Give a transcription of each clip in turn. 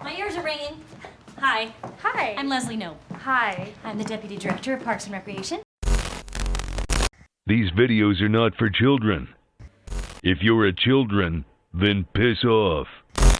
My ears are ringing. Hi. Hi. I'm Leslie Knope. Hi. I'm the Deputy Director of Parks and Recreation. These videos are not for children. If you're a children, then piss off.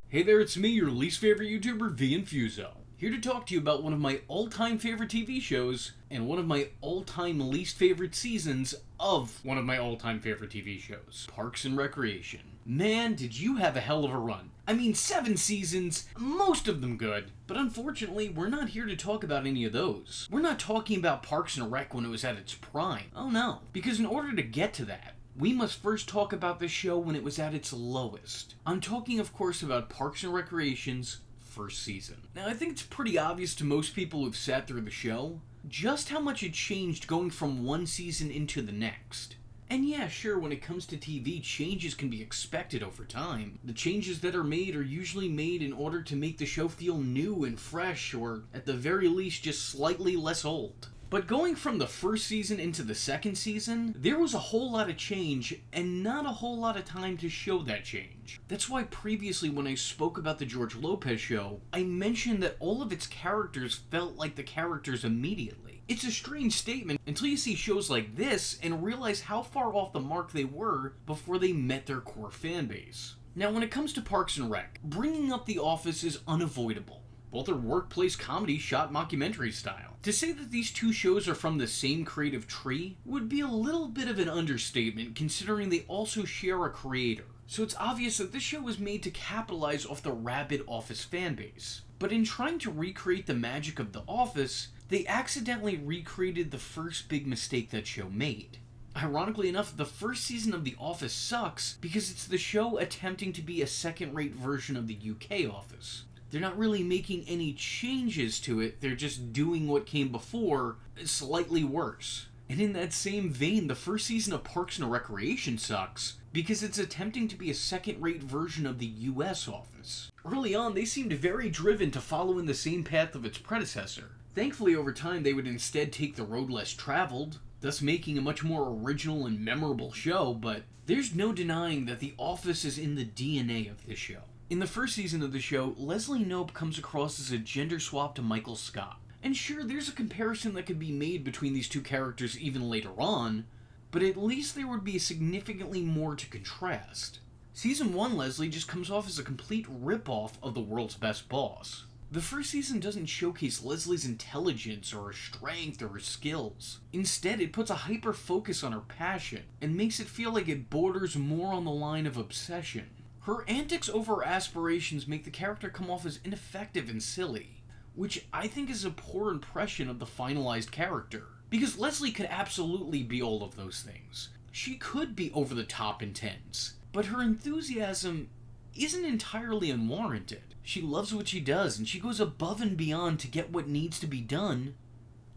Hey there, it's me, your least favorite YouTuber, the Infuso. Here to talk to you about one of my all-time favorite TV shows and one of my all-time least favorite seasons of one of my all-time favorite TV shows, Parks and Recreation. Man, did you have a hell of a run. I mean, 7 seasons, most of them good, but unfortunately, we're not here to talk about any of those. We're not talking about Parks and Rec when it was at its prime. Oh no. Because in order to get to that, we must first talk about the show when it was at its lowest. I'm talking, of course, about Parks and Recreation's first season. Now, I think it's pretty obvious to most people who've sat through the show just how much it changed going from one season into the next. And yeah, sure, when it comes to TV, changes can be expected over time. The changes that are made are usually made in order to make the show feel new and fresh, or at the very least, just slightly less old. But going from the first season into the second season, there was a whole lot of change, and not a whole lot of time to show that change. That's why previously when I spoke about the George Lopez show, I mentioned that all of its characters felt like the characters immediately. It's a strange statement until you see shows like this and realize how far off the mark they were before they met their core fan base. Now when it comes to Parks and Rec, bringing up The Office is unavoidable. Both are workplace comedy shot mockumentary style. To say that these two shows are from the same creative tree would be a little bit of an understatement considering they also share a creator. So it's obvious that this show was made to capitalize off the rabid Office fanbase. But in trying to recreate the magic of The Office, they accidentally recreated the first big mistake that show made. Ironically enough, the first season of The Office sucks because it's the show attempting to be a second-rate version of the UK Office. They're not really making any changes to it, they're just doing what came before, slightly worse. And in that same vein, the first season of Parks and Recreation sucks, because it's attempting to be a second-rate version of the US Office. Early on, they seemed very driven to follow in the same path of its predecessor. Thankfully, over time, they would instead take the road less traveled, thus making a much more original and memorable show, but there's no denying that The Office is in the DNA of this show. In the first season of the show, Leslie Knope comes across as a gender swap to Michael Scott. And sure, there's a comparison that could be made between these two characters even later on, but at least there would be significantly more to contrast. Season 1 Leslie just comes off as a complete rip-off of The World's Best Boss. The first season doesn't showcase Leslie's intelligence or her strength or her skills. Instead, it puts a hyper-focus on her passion, and makes it feel like it borders more on the line of obsession. Her antics over her aspirations make the character come off as ineffective and silly, which I think is a poor impression of the finalized character. Because Leslie could absolutely be all of those things. She could be over the top intense, but her enthusiasm isn't entirely unwarranted. She loves what she does, and she goes above and beyond to get what needs to be done.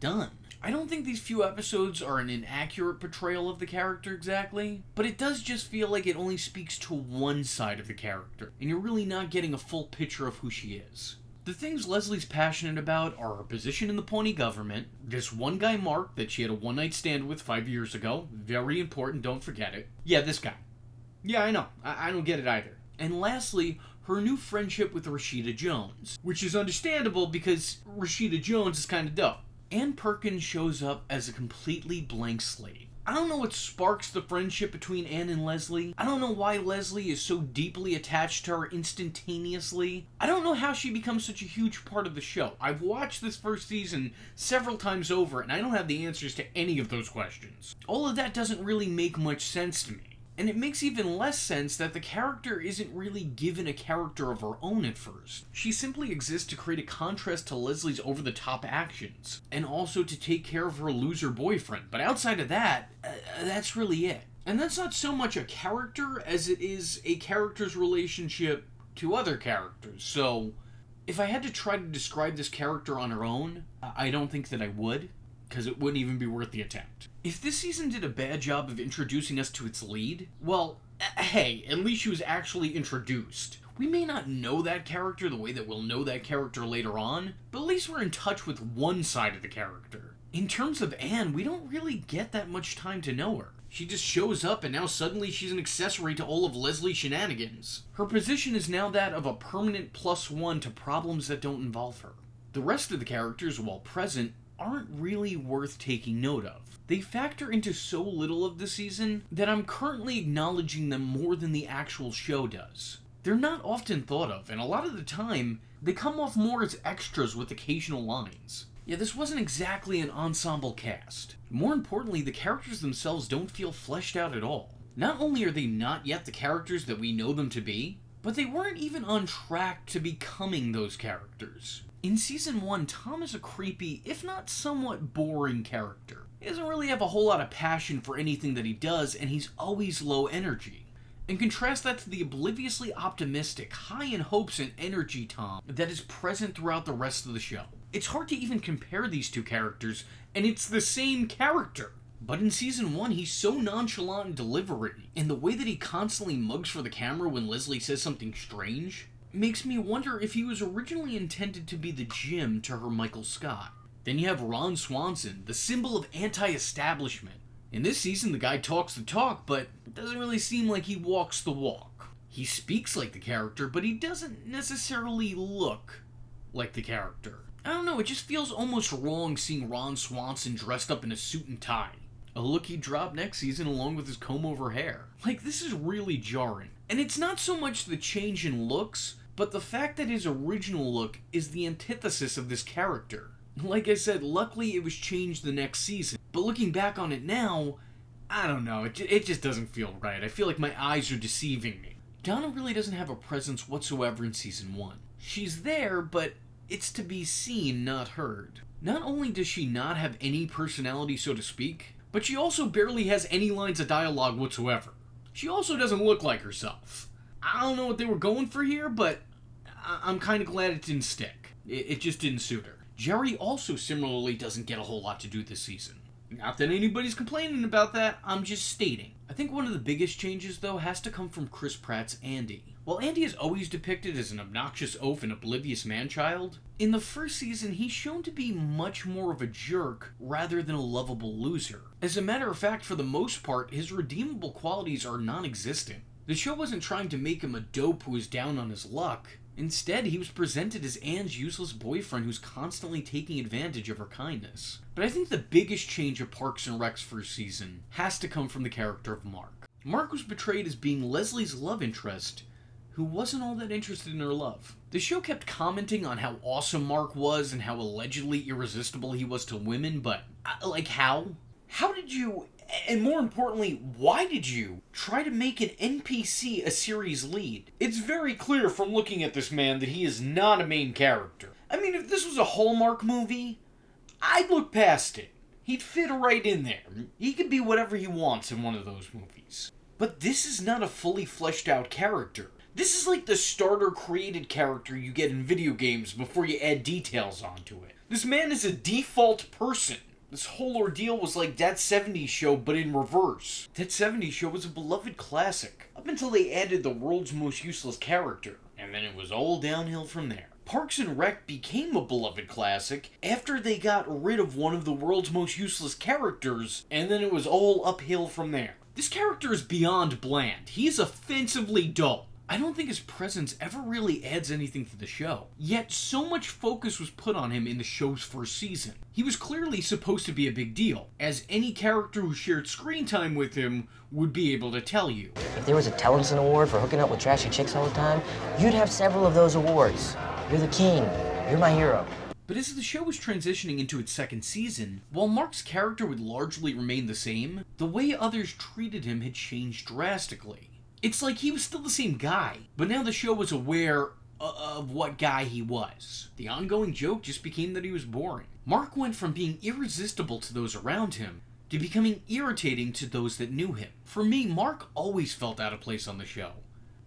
I don't think these few episodes are an inaccurate portrayal of the character exactly, but it does just feel like it only speaks to one side of the character, and you're really not getting a full picture of who she is. The things Leslie's passionate about are her position in the Pawnee government, this one guy Mark that she had a one-night stand with 5 years ago, very important, don't forget it. Yeah, this guy. Yeah, I know, I don't get it either. And lastly, her new friendship with Rashida Jones, which is understandable because Rashida Jones is kinda dope. Ann Perkins shows up as a completely blank slate. I don't know what sparks the friendship between Ann and Leslie. I don't know why Leslie is so deeply attached to her instantaneously. I don't know how she becomes such a huge part of the show. I've watched this first season several times over, and I don't have the answers to any of those questions. All of that doesn't really make much sense to me. And it makes even less sense that the character isn't really given a character of her own at first. She simply exists to create a contrast to Leslie's over-the-top actions, and also to take care of her loser boyfriend. But outside of that, that's really it. And that's not so much a character as it is a character's relationship to other characters. So, if I had to try to describe this character on her own, I don't think that I would, because it wouldn't even be worth the attempt. If this season did a bad job of introducing us to its lead, well, hey, at least she was actually introduced. We may not know that character the way that we'll know that character later on, but at least we're in touch with one side of the character. In terms of Anne, we don't really get that much time to know her. She just shows up and now suddenly she's an accessory to all of Leslie's shenanigans. Her position is now that of a permanent +1 to problems that don't involve her. The rest of the characters, while present, aren't really worth taking note of. They factor into so little of the season that I'm currently acknowledging them more than the actual show does. They're not often thought of, and a lot of the time, they come off more as extras with occasional lines. Yeah, this wasn't exactly an ensemble cast. More importantly, the characters themselves don't feel fleshed out at all. Not only are they not yet the characters that we know them to be, but they weren't even on track to becoming those characters. In Season 1, Tom is a creepy, if not somewhat boring character. He doesn't really have a whole lot of passion for anything that he does, and he's always low energy. And contrast that to the obliviously optimistic, high in hopes and energy Tom that is present throughout the rest of the show. It's hard to even compare these two characters, and it's the same character. But in Season 1, he's so nonchalant in delivery, and the way that he constantly mugs for the camera when Leslie says something strange makes me wonder if he was originally intended to be the Jim to her Michael Scott. Then you have Ron Swanson, the symbol of anti-establishment. In this season, the guy talks the talk, but it doesn't really seem like he walks the walk. He speaks like the character, but he doesn't necessarily look like the character. I don't know, it just feels almost wrong seeing Ron Swanson dressed up in a suit and tie. A look he dropped next season along with his comb-over hair. Like, this is really jarring. And it's not so much the change in looks, but the fact that his original look is the antithesis of this character. Like I said, luckily it was changed the next season, but looking back on it now, I don't know, it just doesn't feel right. I feel like my eyes are deceiving me. Donna really doesn't have a presence whatsoever in Season 1. She's there, but it's to be seen, not heard. Not only does she not have any personality, so to speak, but she also barely has any lines of dialogue whatsoever. She also doesn't look like herself. I don't know what they were going for here, but I'm kind of glad it didn't stick. It just didn't suit her. Jerry also similarly doesn't get a whole lot to do this season. Not that anybody's complaining about that, I'm just stating. I think one of the biggest changes, though, has to come from Chris Pratt's Andy. While Andy is always depicted as an obnoxious oaf and oblivious man-child, in the first season he's shown to be much more of a jerk rather than a lovable loser. As a matter of fact, for the most part, his redeemable qualities are non-existent. The show wasn't trying to make him a dope who is down on his luck. Instead, he was presented as Anne's useless boyfriend who's constantly taking advantage of her kindness. But I think the biggest change of Parks and Rec's first season has to come from the character of Mark. Mark was portrayed as being Leslie's love interest, who wasn't all that interested in her love. The show kept commenting on how awesome Mark was and how allegedly irresistible he was to women, but, like, how? How did you, and more importantly, why did you try to make an NPC a series lead? It's very clear from looking at this man that he is not a main character. I mean, if this was a Hallmark movie, I'd look past it. He'd fit right in there. He could be whatever he wants in one of those movies. But this is not a fully fleshed out character. This is like the starter created character you get in video games before you add details onto it. This man is a default person. This whole ordeal was like That 70s Show, but in reverse. That 70s Show was a beloved classic, up until they added the world's most useless character, and then it was all downhill from there. Parks and Rec became a beloved classic after they got rid of one of the world's most useless characters, and then it was all uphill from there. This character is beyond bland. He is offensively dull. I don't think his presence ever really adds anything to the show. Yet so much focus was put on him in the show's first season. He was clearly supposed to be a big deal, as any character who shared screen time with him would be able to tell you. If there was a Tellinson Award for hooking up with trashy chicks all the time, you'd have several of those awards. You're the king. You're my hero. But as the show was transitioning into its second season, while Mark's character would largely remain the same, the way others treated him had changed drastically. It's like he was still the same guy, but now the show was aware of what guy he was. The ongoing joke just became that he was boring. Mark went from being irresistible to those around him to becoming irritating to those that knew him. For me, Mark always felt out of place on the show,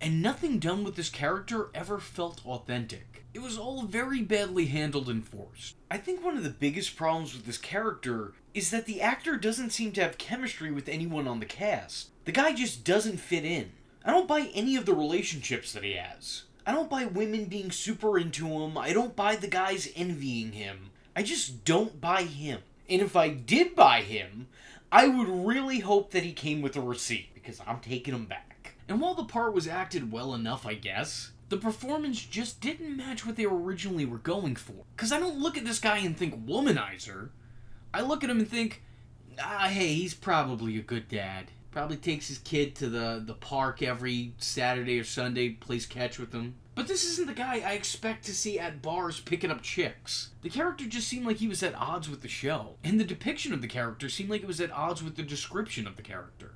and nothing done with this character ever felt authentic. It was all very badly handled and forced. I think one of the biggest problems with this character is that the actor doesn't seem to have chemistry with anyone on the cast. The guy just doesn't fit in. I don't buy any of the relationships that he has. I don't buy women being super into him. I don't buy the guys envying him. I just don't buy him. And if I did buy him, I would really hope that he came with a receipt, because I'm taking him back. And while the part was acted well enough, I guess, the performance just didn't match what they originally were going for. Because I don't look at this guy and think womanizer. I look at him and think, hey, he's probably a good dad. Probably takes his kid to the park every Saturday or Sunday, plays catch with them. But this isn't the guy I expect to see at bars picking up chicks. The character just seemed like he was at odds with the show, and the depiction of the character seemed like it was at odds with the description of the character.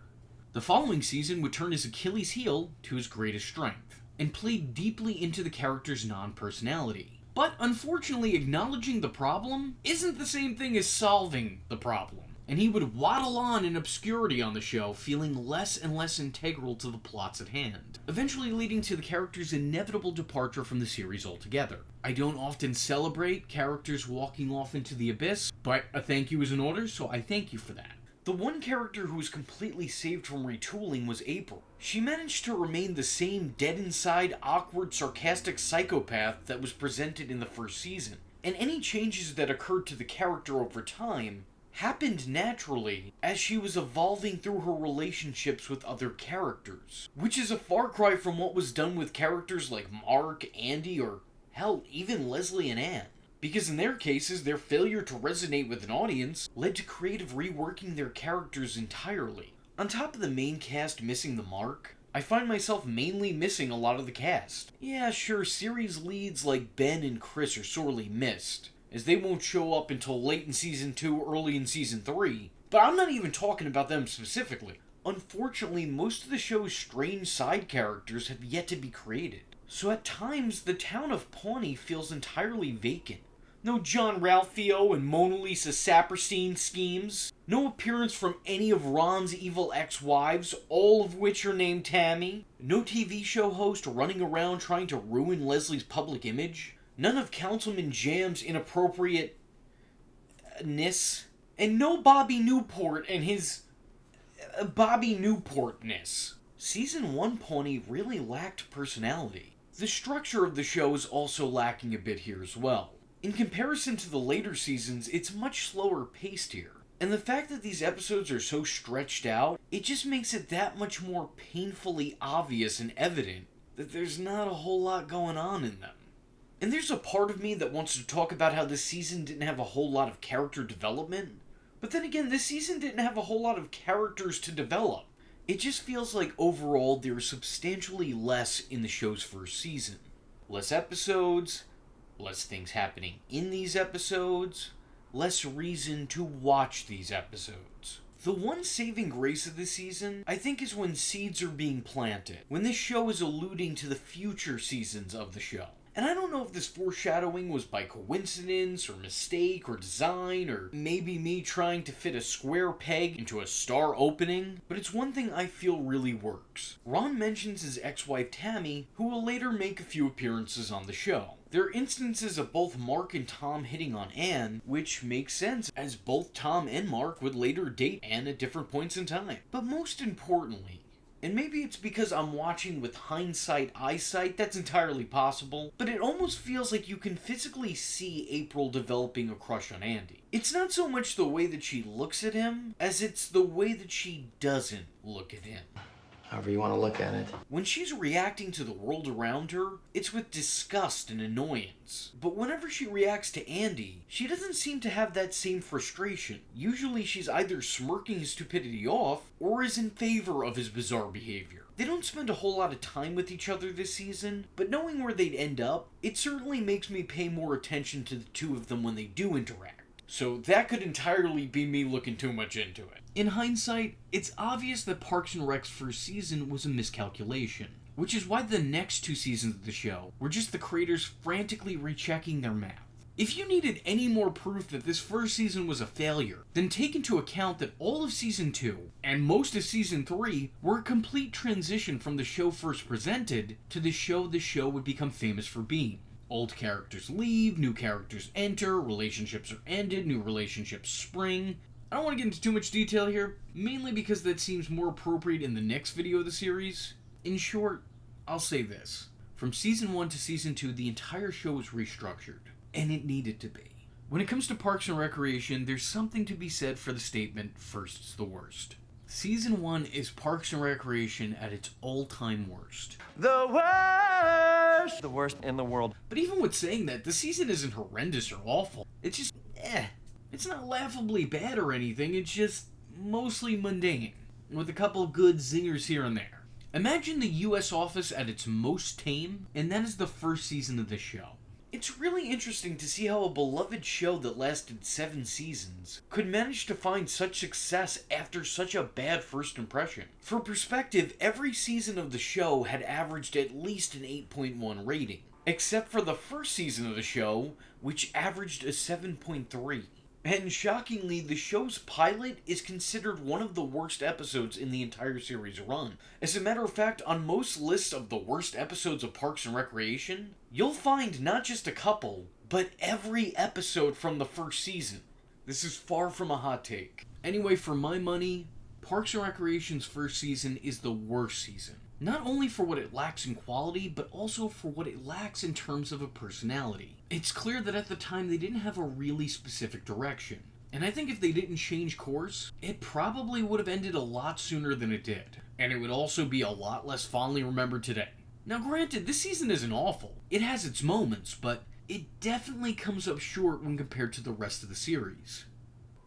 The following season would turn his Achilles heel to his greatest strength, and played deeply into the character's non-personality. But unfortunately, acknowledging the problem isn't the same thing as solving the problem. And he would waddle on in obscurity on the show, feeling less and less integral to the plots at hand, eventually leading to the character's inevitable departure from the series altogether. I don't often celebrate characters walking off into the abyss, but a thank you is in order, so I thank you for that. The one character who was completely saved from retooling was April. She managed to remain the same dead-inside, awkward, sarcastic psychopath that was presented in the first season, and any changes that occurred to the character over time happened naturally as she was evolving through her relationships with other characters, which is a far cry from what was done with characters like Mark, Andy, or hell, even Leslie and Anne. Because in their cases, their failure to resonate with an audience led to creative reworking their characters entirely. On top of the main cast missing the mark, I find myself mainly missing a lot of the cast. Yeah, sure, series leads like Ben and Chris are sorely missed, as they won't show up until late in Season 2, early in Season 3, but I'm not even talking about them specifically. Unfortunately, most of the show's strange side characters have yet to be created, so at times the town of Pawnee feels entirely vacant. No John Ralphio and Mona Lisa Saperstein schemes. No appearance from any of Ron's evil ex-wives, all of which are named Tammy. No TV show host running around trying to ruin Leslie's public image. None of Councilman Jam's inappropriate-ness. And no Bobby Newport and his Bobby Newport-ness. Season 1 Pawnee really lacked personality. The structure of the show is also lacking a bit here as well. In comparison to the later seasons, it's much slower paced here. And the fact that these episodes are so stretched out, it just makes it that much more painfully obvious and evident that there's not a whole lot going on in them. And there's a part of me that wants to talk about how this season didn't have a whole lot of character development, but then again, this season didn't have a whole lot of characters to develop. It just feels like overall there was substantially less in the show's first season. Less episodes, less things happening in these episodes, less reason to watch these episodes. The one saving grace of this season, I think, is when seeds are being planted, when this show is alluding to the future seasons of the show. And I don't know if this foreshadowing was by coincidence, or mistake, or design, or maybe me trying to fit a square peg into a star opening, but it's one thing I feel really works. Ron mentions his ex-wife Tammy, who will later make a few appearances on the show. There are instances of both Mark and Tom hitting on Anne, which makes sense, as both Tom and Mark would later date Anne at different points in time. But most importantly, and maybe it's because I'm watching with hindsight eyesight, that's entirely possible, but it almost feels like you can physically see April developing a crush on Andy. It's not so much the way that she looks at him, as it's the way that she doesn't look at him. However you want to look at it. When she's reacting to the world around her, it's with disgust and annoyance. But whenever she reacts to Andy, she doesn't seem to have that same frustration. Usually she's either smirking his stupidity off, or is in favor of his bizarre behavior. They don't spend a whole lot of time with each other this season, but knowing where they'd end up, it certainly makes me pay more attention to the two of them when they do interact. So that could entirely be me looking too much into it. In hindsight, it's obvious that Parks and Rec's first season was a miscalculation, which is why the next two seasons of the show were just the creators frantically rechecking their math. If you needed any more proof that this first season was a failure, then take into account that all of Season 2 and most of Season 3 were a complete transition from the show first presented to the show would become famous for being. Old characters leave, new characters enter, relationships are ended, new relationships spring. I don't want to get into too much detail here, mainly because that seems more appropriate in the next video of the series. In short, I'll say this. From Season 1 to Season 2, the entire show was restructured, and it needed to be. When it comes to Parks and Recreation, there's something to be said for the statement, first is the worst. Season 1 is Parks and Recreation at its all-time worst. The worst! The worst in the world. But even with saying that, the season isn't horrendous or awful. It's just, It's not laughably bad or anything, it's just mostly mundane, with a couple good zingers here and there. Imagine the US office at its most tame, and that is the first season of this show. It's really interesting to see how a beloved show that lasted 7 seasons could manage to find such success after such a bad first impression. For perspective, every season of the show had averaged at least an 8.1 rating, except for the first season of the show, which averaged a 7.3. And shockingly, the show's pilot is considered one of the worst episodes in the entire series run. As a matter of fact, on most lists of the worst episodes of Parks and Recreation, you'll find not just a couple, but every episode from the first season. This is far from a hot take. Anyway, for my money, Parks and Recreation's first season is the worst season. Not only for what it lacks in quality, but also for what it lacks in terms of a personality. It's clear that at the time they didn't have a really specific direction. And I think if they didn't change course, it probably would have ended a lot sooner than it did. And it would also be a lot less fondly remembered today. Now granted, this season isn't awful. It has its moments, but it definitely comes up short when compared to the rest of the series.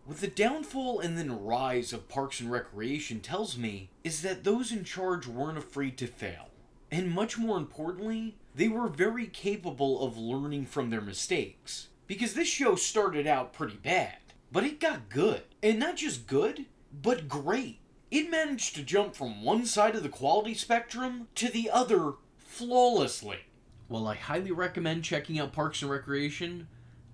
What the downfall and then rise of Parks and Recreation tells me is that those in charge weren't afraid to fail. And much more importantly, they were very capable of learning from their mistakes. Because this show started out pretty bad, but it got good. And not just good, but great. It managed to jump from one side of the quality spectrum to the other flawlessly. While I highly recommend checking out Parks and Recreation,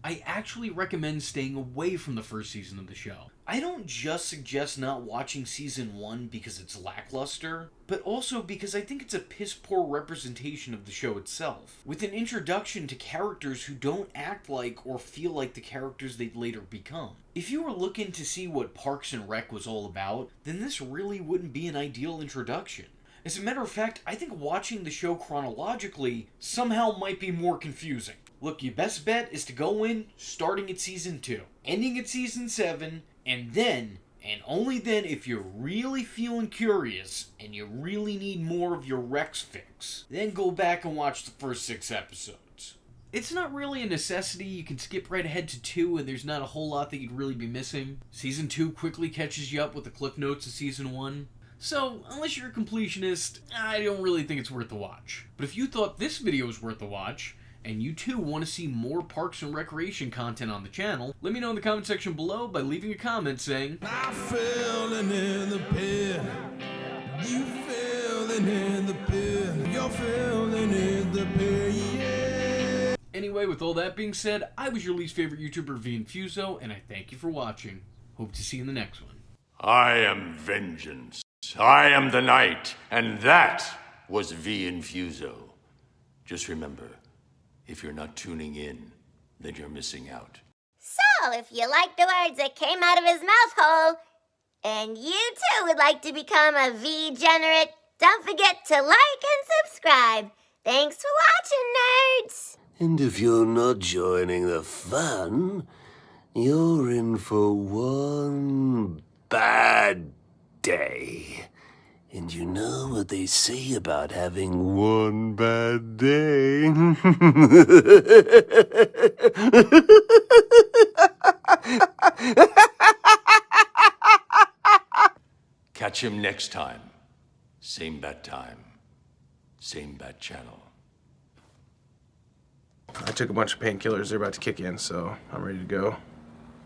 I actually recommend staying away from the first season of the show. I don't just suggest not watching season 1 because it's lackluster, but also because I think it's a piss-poor representation of the show itself, with an introduction to characters who don't act like or feel like the characters they'd later become. If you were looking to see what Parks and Rec was all about, then this really wouldn't be an ideal introduction. As a matter of fact, I think watching the show chronologically somehow might be more confusing. Look, your best bet is to go in starting at season 2, ending at season 7, and then, and only then, if you're really feeling curious and you really need more of your Rex fix, then go back and watch the first 6 episodes. It's not really a necessity. You can skip right ahead to 2 and there's not a whole lot that you'd really be missing. Season 2 quickly catches you up with the cliff notes of season 1. So, unless you're a completionist, I don't really think it's worth the watch. But if you thought this video was worth the watch, and you too want to see more Parks and Recreation content on the channel, let me know in the comment section below by leaving a comment saying, I'm falling in the pit. You falling in the pit. You're falling in the pit, yeah. Anyway, with all that being said, I was your least favorite YouTuber, Infuso, and I thank you for watching. Hope to see you in the next one. I am vengeance. I am the night, and that was Infuso. Just remember, if you're not tuning in, then you're missing out. So, if you like the words that came out of his mouth hole, and you too would like to become a V-generate, don't forget to like and subscribe. Thanks for watching, nerds! And if you're not joining the fun, you're in for one bad day. And you know what they say about having one bad day? Catch him next time. Same bat time. Same bat channel. I took a bunch of painkillers. They're about to kick in, so I'm ready to go.